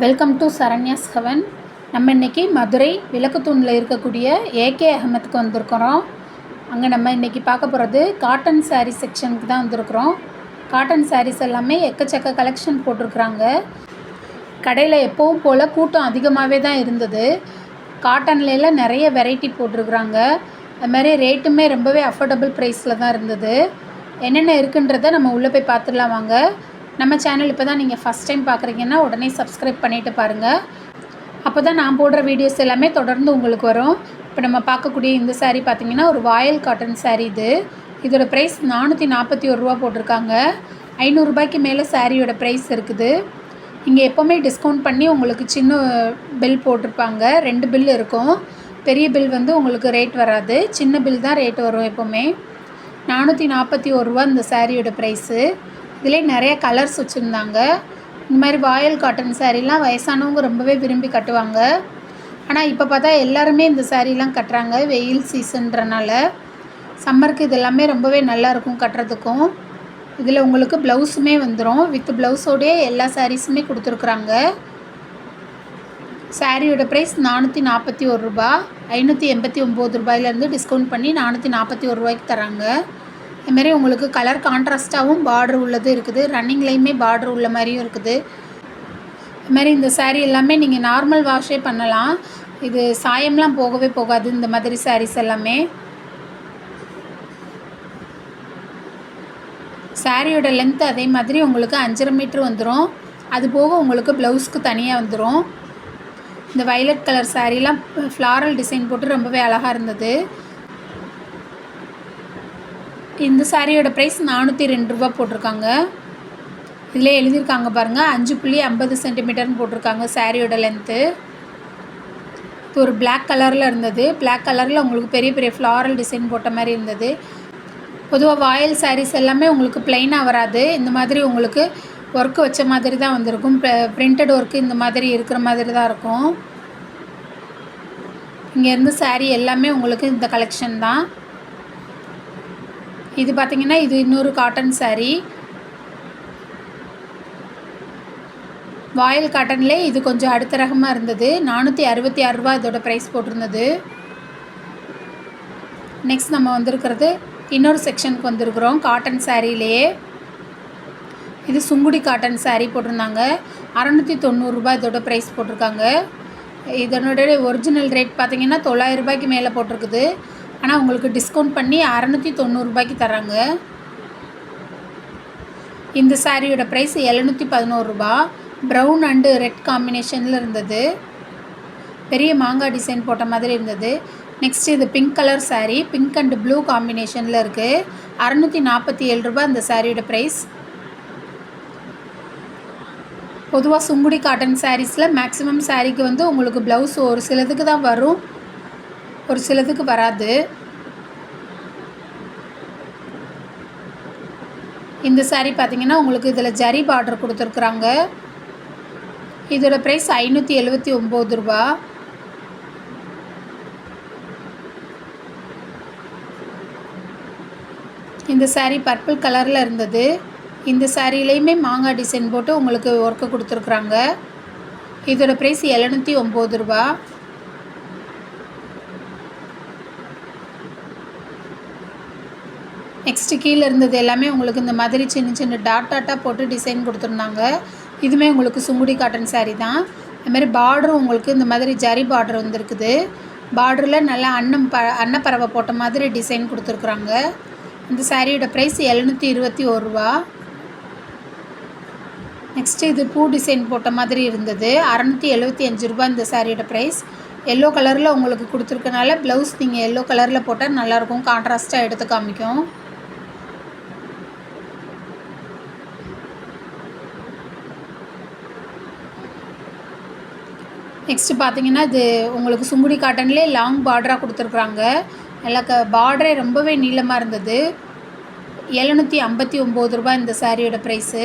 Welcome to Saranya's heaven. நம்ம இன்றைக்கி மதுரை விளக்குத்தூணில் இருக்கக்கூடிய ஏகே அகமத்துக்கு வந்திருக்கிறோம். அங்கே நம்ம இன்றைக்கி பார்க்க போகிறது காட்டன் சாரீ செக்ஷனுக்கு தான் வந்திருக்கிறோம். காட்டன் சாரீஸ் எல்லாமே எக்கச்சக்க கலெக்ஷன் போட்டிருக்குறாங்க. கடையில் எப்பவும் போல் கூட்டம் அதிகமாகவே தான் இருந்தது. காட்டன்லாம் நிறைய வெரைட்டி போட்டிருக்குறாங்க. அது மாதிரி ரேட்டுமே ரொம்பவே அஃபோர்டபுள் ப்ரைஸில் தான் இருந்தது. என்னென்ன இருக்குன்றதை நம்ம உள்ளே போய் பார்த்துடலாம் வாங்க. நம்ம சேனல் இப்போ தான் நீங்கள் ஃபஸ்ட் டைம் பார்க்குறீங்கன்னா உடனே சப்ஸ்கிரைப் பண்ணிவிட்டு பாருங்கள். அப்போ தான் நான் போடுற வீடியோஸ் எல்லாமே தொடர்ந்து உங்களுக்கு வரும். இப்போ நம்ம பார்க்கக்கூடிய இந்த சாரீ பார்த்திங்கன்னா ஒரு வாயல் காட்டன் சாரீ. இதோட ப்ரைஸ் 441 ரூபா போட்டிருக்காங்க. 500 ரூபாய்க்கு மேலே சாரியோட ப்ரைஸ் இருக்குது. இங்கே எப்போவுமே டிஸ்கவுண்ட் பண்ணி உங்களுக்கு சின்ன பில் போட்டிருப்பாங்க. 2 பில் இருக்கும். பெரிய பில் வந்து உங்களுக்கு ரேட் வராது, சின்ன பில் தான் ரேட் வரும் எப்போவுமே. 441 ரூபா இந்த சாரியோட ப்ரைஸு. இதிலே நிறைய கலர்ஸ் வச்சுருந்தாங்க. இந்த மாதிரி வாயல் காட்டன் சாரீலாம் வயசானவங்க ரொம்பவே விரும்பி கட்டுவாங்க. ஆனால் இப்போ பார்த்தா எல்லாருமே இந்த சாரீலாம் கட்டுறாங்க. வெயில் சீசன்றனால சம்மருக்கு இது எல்லாமே ரொம்பவே நல்லாயிருக்கும் கட்டுறதுக்கும். இதில் உங்களுக்கு ப்ளவுஸுமே வந்துடும். வித் ப்ளவுஸோடையே எல்லா சாரீஸுமே கொடுத்துருக்குறாங்க. சாரியோட ப்ரைஸ் 441 ரூபா. 589 ரூபாயிலேருந்து டிஸ்கவுண்ட் பண்ணி 441 ரூபாய்க்கு தராங்க. இதுமாரி உங்களுக்கு கலர் கான்ட்ராஸ்ட்டாகவும் பார்டர் உள்ளது இருக்குது, ரன்னிங்லேயுமே பார்டர் உள்ள மாதிரியும் இருக்குது. இதுமாதிரி இந்த சாரீ எல்லாமே நீங்கள் நார்மல் வாஷே பண்ணலாம். இது சாயம்லாம் போகவே போகாது இந்த மாதிரி சாரீஸ் எல்லாமே. சாரியோட லென்த் அதே மாதிரி உங்களுக்கு 5.5 மீட்டர் வந்துடும். அது போக உங்களுக்கு ப்ளவுஸ்க்கு தனியாக வந்துடும். இந்த வயலட் கலர் சாரீலாம் ஃப்ளாரல் டிசைன் போட்டு ரொம்பவே அழகாக இருந்தது. இந்த சாரியோட ப்ரைஸ் 402 ரூபா போட்டிருக்காங்க. இதில் எழுதியிருக்காங்க பாருங்கள், 5.50 சென்டிமீட்டர்னு போட்டிருக்காங்க சாரியோட லென்த்து. இது ஒரு பிளாக் கலரில் இருந்தது. பிளாக் கலரில் உங்களுக்கு பெரிய பெரிய ஃப்ளாரல் டிசைன் போட்ட மாதிரி இருந்தது. பொதுவாக வாயல் சாரீஸ் எல்லாமே உங்களுக்கு ப்ளைனாக வராது. இந்த மாதிரி உங்களுக்கு ஒர்க்கு வச்ச மாதிரி தான் வந்திருக்கும். பிரிண்டட் ஒர்க்கு இந்த மாதிரி இருக்கிற மாதிரி தான் இருக்கும். இங்கேருந்து சாரீ எல்லாமே உங்களுக்கு இந்த கலெக்ஷன் தான். இது பார்த்திங்கன்னா இது இன்னொரு காட்டன் சாரீ. வாயல் காட்டன்லே இது கொஞ்சம் அடுத்த ரகமாக இருந்தது. 466 ரூபா இதோட ப்ரைஸ் போட்டிருந்தது. நெக்ஸ்ட் நம்ம வந்திருக்கிறது இன்னொரு செக்ஷனுக்கு வந்திருக்கிறோம் காட்டன் சாரீலேயே. இது சுங்குடி காட்டன் சாரீ போட்டிருந்தாங்க. 690 ரூபா இதோட ப்ரைஸ் போட்டிருக்காங்க. இதனோட ஒரிஜினல் ரேட் பார்த்திங்கன்னா 900 ரூபாய்க்கு மேலே போட்டிருக்குது. ஆனால் உங்களுக்கு டிஸ்கவுண்ட் பண்ணி 690 ரூபாய்க்கு தராங்க. இந்த சாரியோட ப்ரைஸ் 711 ரூபா. ப்ரௌன் அண்டு ரெட் காம்பினேஷனில் இருந்தது. பெரிய மாங்காய் டிசைன் போட்ட மாதிரி இருந்தது. நெக்ஸ்ட் இது pink colour sari. Pink and blue காம்பினேஷனில் இருக்குது. 647 ரூபா இந்த சாரியோட ப்ரைஸ். பொதுவாக சுங்குடி காட்டன் சாரீஸில் மேக்ஸிமம் சாரீக்கு வந்து உங்களுக்கு ப்ளவுஸ் ஒரு சிலதுக்கு தான் வரும், ஒரு சிலதுக்கு வராது. இந்த சாரீ பார்த்திங்கன்னா உங்களுக்கு இதில் ஜரி பார்டர் கொடுத்துருக்குறாங்க. இதோட ப்ரைஸ் 579 ரூபா. இந்த சாரீ பர்பிள் கலரில் இருந்தது. இந்த சாரீலையுமே மாங்காய் டிசைன் போட்டு உங்களுக்கு ஒர்க்கு கொடுத்துருக்குறாங்க. இதோட ப்ரைஸ் 709 ரூபா. நெக்ஸ்ட்டு கீழே இருந்தது எல்லாமே உங்களுக்கு இந்த மாதிரி சின்ன சின்ன டாட்டாக போட்டு டிசைன் கொடுத்துருந்தாங்க. இதுவுமே உங்களுக்கு சுங்குடி காட்டன் சாரீ தான். அதுமாதிரி பார்டரும் உங்களுக்கு இந்த மாதிரி ஜரி பார்டர் வந்துருக்குது. பார்டரில் நல்லா அன்னப்பறவை போட்ட மாதிரி டிசைன் கொடுத்துருக்குறாங்க. இந்த சாரியோட ப்ரைஸ் 721 ரூபா. நெக்ஸ்ட்டு இது பூ டிசைன் போட்ட மாதிரி இருந்தது. 675 ரூபா இந்த சாரியோட ப்ரைஸ். எல்லோ கலரில் உங்களுக்கு கொடுத்துருக்கனால ப்ளவுஸ் நீங்கள் எல்லோ கலரில் போட்டால் நல்லாயிருக்கும், கான்ட்ராஸ்ட்டாக எடுத்து காமிக்கும். நெக்ஸ்ட்டு பார்த்திங்கன்னா இது உங்களுக்கு சுங்குடி காட்டன்லேயே லாங் பார்டராக கொடுத்துருக்குறாங்க. நல்லா பார்டரே ரொம்பவே நீளமாக இருந்தது. 759 ரூபா இந்த சாரியோட ப்ரைஸு.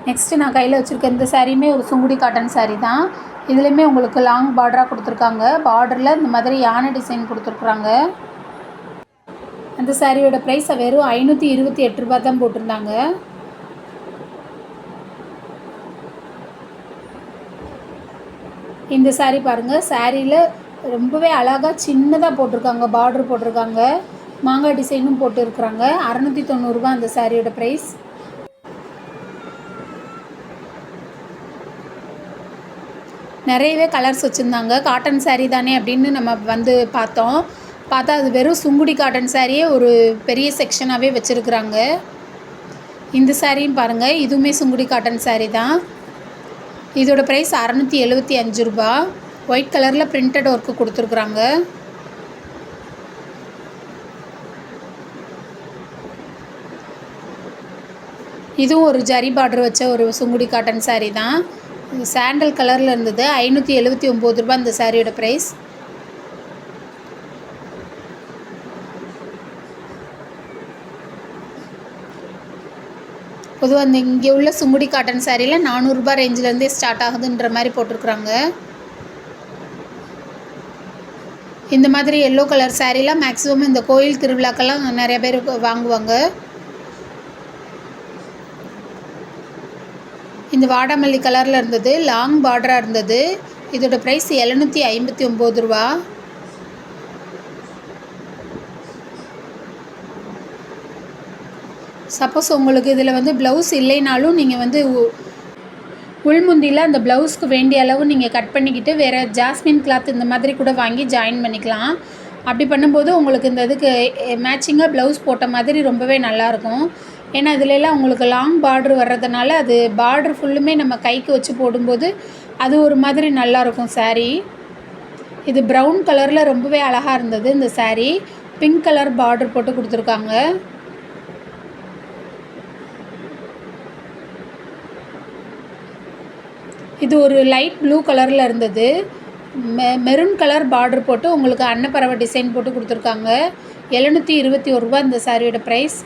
நெக்ஸ்ட்டு நான் கையில் வச்சுருக்க இந்த சாரியுமே ஒரு சுங்குடி காட்டன் சாரீ தான். இதுலேயுமே உங்களுக்கு லாங் பார்டராக கொடுத்துருக்காங்க. பார்டரில் இந்த மாதிரி யானை டிசைன் கொடுத்துருக்குறாங்க. அந்த சாரியோட ப்ரைஸை வெறும் 528 ரூபா தான் போட்டிருந்தாங்க. இந்த சாரீ பாருங்கள், சாரியில் ரொம்பவே அழகாக சின்னதாக போட்டிருக்காங்க, பார்டர் போட்டிருக்காங்க, மாங்காய் டிசைனும் போட்டுருக்குறாங்க. 690 ரூபா அந்த சாரியோட ப்ரைஸ். நிறையவே கலர்ஸ் வச்சுருந்தாங்க. காட்டன் சாரீ தானே அப்படின்னு நம்ம பார்த்தா அது வெறும் சுங்குடி காட்டன் சாரியே ஒரு பெரிய செக்ஷனாகவே வச்சுருக்குறாங்க. இந்த சாரியும் பாருங்கள், இதுவுமே சுங்குடி காட்டன் சாரீ தான். இதோட ப்ரைஸ் 675 ரூபா. ஒயிட் கலரில் பிரிண்டட் ஒர்க்கு கொடுத்துருக்குறாங்க. இதுவும் ஒரு ஜரி பார்டர் வச்ச ஒரு சுங்குடி காட்டன் சாரீ தான். சாண்டல் கலரில் இருந்தது. 579 ரூபா இந்த சாரியோட ப்ரைஸ். பொதுவாக இங்கே உள்ள சுங்குடி காட்டன் சாரியில் 400 ரூபா ரேஞ்சிலேருந்தே ஸ்டார்ட் ஆகுதுன்ற மாதிரி போட்டிருக்குறாங்க. இந்த மாதிரி எல்லோ கலர் சாரீலாம் மேக்ஸிமம் இந்த கோயில் திருவிழாக்கெல்லாம் நிறைய பேர் வாங்குவாங்க. இந்த வாடாமல்லி கலரில் இருந்தது, லாங் பார்டராக இருந்தது. இதோட ப்ரைஸ் 759 ரூபா. சப்போஸ் உங்களுக்கு இதில் ப்ளவுஸ் இல்லைனாலும் நீங்கள் உள்முந்தியில் அந்த ப்ளவுஸ்க்கு வேண்டிய அளவு நீங்கள் கட் பண்ணிக்கிட்டு வேறு ஜாஸ்மின் கிளாத் இந்த மாதிரி கூட வாங்கி ஜாயின் பண்ணிக்கலாம். அப்படி பண்ணும்போது உங்களுக்கு இந்த இதுக்கு மேட்சிங்காக ப்ளவுஸ் போட்ட மாதிரி ரொம்பவே நல்லாயிருக்கும். ஏன்னா இதிலெல்லாம் உங்களுக்கு லாங் பார்டர் வர்றதுனால அது பார்டர் ஃபுல்லுமே நம்ம கைக்கு வச்சு போடும்போது அது ஒரு மாதிரி நல்லாயிருக்கும் சாரீ. இது ப்ரௌன் கலரில் ரொம்பவே அழகாக இருந்தது இந்த சாரீ. பிங்க் கலர் பார்டர் போட்டு கொடுத்துருக்காங்க. இது ஒரு லைட் ப்ளூ கலரில் இருந்தது. மெரூன் கலர் பார்டர் போட்டு உங்களுக்கு அன்னப்பறவை டிசைன் போட்டு கொடுத்துருக்காங்க. 721 ரூபா இந்த சாரியோட ப்ரைஸ்.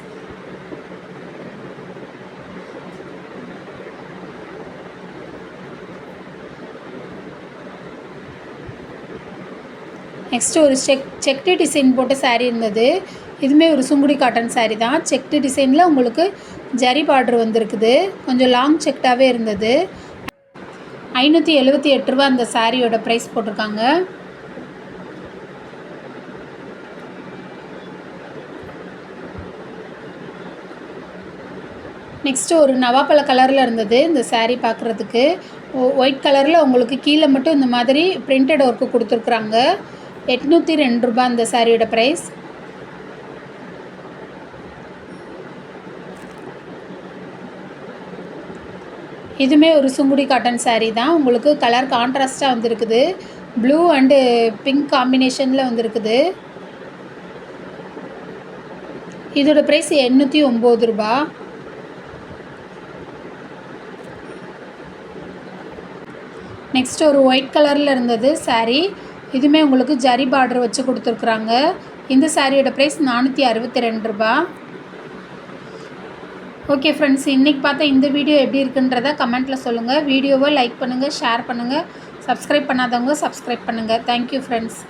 நெக்ஸ்ட்டு ஒரு செக்டு டிசைன் போட்ட சாரீ இருந்தது. இதுவுமே ஒரு சுங்குடி காட்டன் சாரீ தான். செக்டு டிசைனில் உங்களுக்கு ஜரி பார்டர் வந்திருக்குது. கொஞ்சம் லாங் செக்டாகவே இருந்தது. 578 ரூபா அந்த சாரியோட ப்ரைஸ் போட்டிருக்காங்க. நெக்ஸ்ட்டு ஒரு நவாப்பழ கலரில் இருந்தது இந்த சாரீ பார்க்குறதுக்கு. ஒயிட் கலரில் உங்களுக்கு கீழே மட்டும் இந்த மாதிரி பிரிண்டட் ஒர்க்கு கொடுத்துருக்குறாங்க. 802 ரூபா இந்த சாரியோட ப்ரைஸ். இதுவுமே ஒரு சுங்குடி காட்டன் சாரீ தான். உங்களுக்கு கலர் கான்ட்ராஸ்ட்டாக வந்திருக்குது. ப்ளூ அண்டு பிங்க் காம்பினேஷனில் வந்திருக்குது. இதோட ப்ரைஸ் 809 ரூபா. நெக்ஸ்ட் ஒரு ஒயிட் கலரில் இருந்தது சாரீ. இதுவுமே உங்களுக்கு ஜரி பார்டர் வச்சு கொடுத்துருக்குறாங்க. இந்த சாரியோட ப்ரைஸ் 462 ரூபா. ஓகே ஃப்ரெண்ட்ஸ், இன்றைக்கி பார்த்தா இந்த வீடியோ எப்படி இருக்குன்றதை கமெண்ட்டில் சொல்லுங்கள். வீடியோவை லைக் பண்ணுங்கள், ஷேர் பண்ணுங்கள். சப்ஸ்கிரைப் பண்ணாதவங்க சப்ஸ்கிரைப் பண்ணுங்கள். Thank you friends.